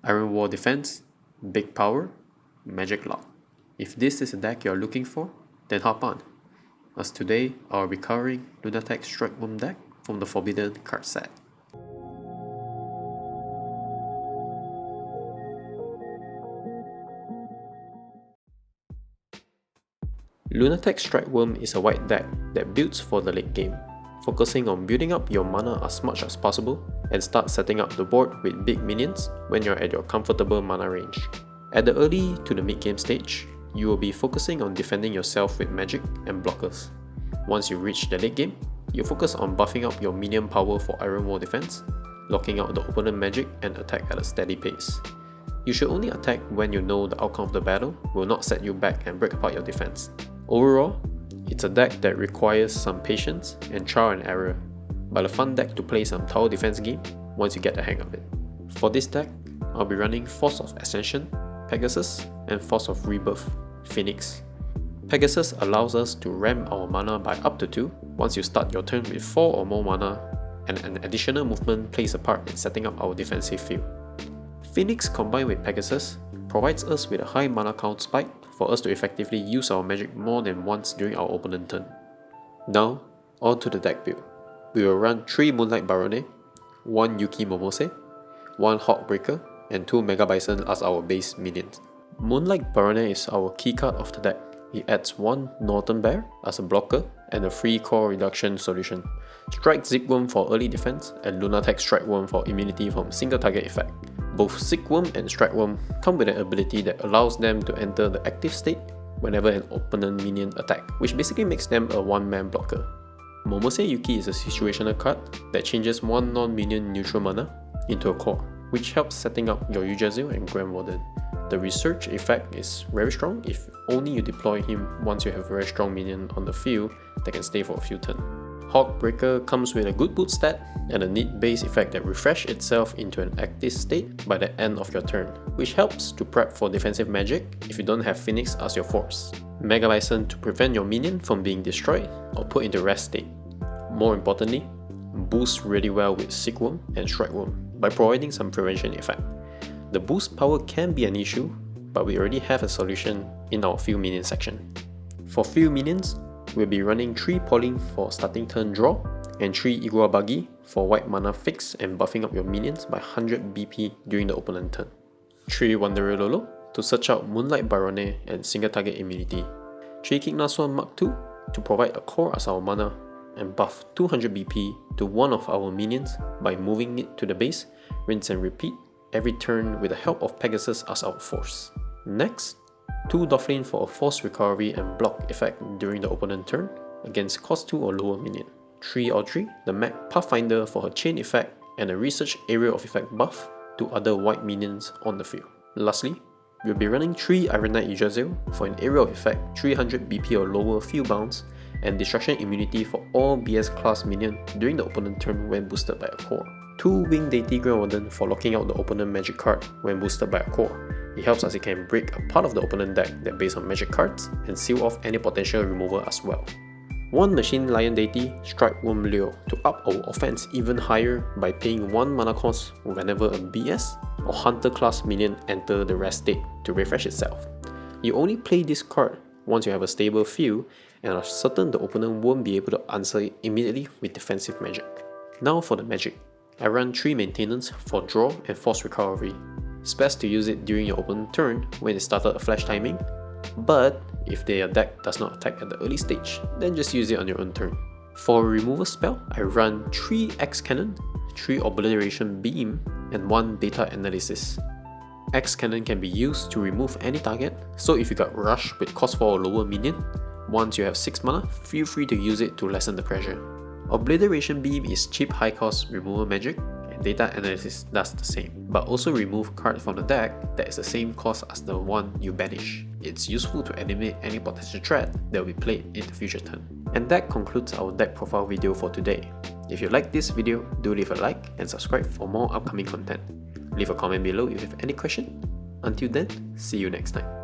Iron Wall Defense, Big Power, Magic Lock. If this is a deck you're looking for, then hop on, as today I'll be covering Lunatech Strikewurm deck from the Forbidden card set. Lunatech Strikewurm is a white deck that builds for the late game, focusing on building up your mana as much as possible and start setting up the board with big minions when you're at your comfortable mana range. At the early to the mid game stage, you will be focusing on defending yourself with magic and blockers. Once you reach the late game, you focus on buffing up your minion power for Iron Wall defense, locking out the opponent magic and attack at a steady pace. You should only attack when you know the outcome of the battle will not set you back and break apart your defense. Overall, it's a deck that requires some patience and trial and error, but a fun deck to play some tower defense game once you get the hang of it. For this deck, I'll be running Force of Ascension, Pegasus, and Force of Rebirth, Phoenix. Pegasus allows us to ramp our mana by up to 2 once you start your turn with 4 or more mana, and an additional movement plays a part in setting up our defensive field. Phoenix combined with Pegasus provides us with a high mana count spike for us to effectively use our magic more than once during our opponent turn. Now, on to the deck build. We will run 3 Moonlight Barone, 1 Yuki Momose, 1 Hawkbreaker, and 2 Mega Bison as our base minions. Moonlight Barone is our key card of the deck. It adds 1 Northern Bear as a blocker and a free core reduction solution, Strike Zipworm for early defense, and Lunatech Strikewurm for immunity from single target effect. Both Zipworm and Strikewurm come with an ability that allows them to enter the active state whenever an opponent minion attack, which basically makes them a one-man blocker. Momose Yuki is a situational card that changes 1 non-minion neutral mana into a core, which helps setting up your Yggdrasil and Grand Warden. The research effect is very strong if only you deploy him once you have a very strong minion on the field that can stay for a few turns. Hawkbreaker comes with a good boot stat and a neat base effect that refreshes itself into an active state by the end of your turn, which helps to prep for defensive magic if you don't have Phoenix as your force. Mega Bison to prevent your minion from being destroyed or put into rest state. More importantly, boosts really well with Zipworm and Strikewurm by providing some prevention effect. The boost power can be an issue, but we already have a solution in our field minion section. For field minions, we'll be running 3 Polling for starting turn draw and 3 Igua Buggy for white mana fix and buffing up your minions by 100 BP during the opponent turn. 3 Wanderer Lolo to search out Moonlight Barone and single target immunity. 3 Kignaswan Mark II to provide a core as our mana and buff 200 BP to one of our minions by moving it to the base, rinse and repeat every turn with the help of Pegasus as our force. Next, 2 Doflin for a force recovery and block effect during the opponent turn against cost 2 or lower minion. 3 Audrey, the Mag Pathfinder for her chain effect and a research area of effect buff to other white minions on the field. Lastly, we'll be running 3 Iron Knight Yggdrasil for an area of effect 300 BP or lower field bounce and destruction immunity for all BS class minion during the opponent turn when boosted by a core. 2 Winged Deity Grand Warden for locking out the opponent magic card when boosted by a core. It helps as it can break a part of the opponent deck that based on magic cards and seal off any potential removal as well. 1 Machine Lion Deity Strikewurm Leo to up our offense even higher by paying 1 mana cost whenever a BS or Hunter class minion enter the rest state to refresh itself. You only play this card once you have a stable field and are certain the opponent won't be able to answer it immediately with defensive magic. Now for the magic. I run 3 maintenance for draw and force recovery. It's best to use it during your opponent turn when it started a flash timing, but if their deck does not attack at the early stage, then just use it on your own turn. For a removal spell, I run 3 X Cannon, 3 Obliteration Beam, and 1 Data Analysis. X Cannon can be used to remove any target, so if you got Rush with cost 4 or lower minion, once you have 6 mana, feel free to use it to lessen the pressure. Obliteration Beam is cheap high cost removal magic, and Data Analysis does the same, but also remove cards from the deck that is the same cost as the one you banish. It's useful to eliminate any potential threat that will be played in the future turn. And that concludes our deck profile video for today. If you like this video, do leave a like and subscribe for more upcoming content. Leave a comment below if you have any question. Until then, see you next time.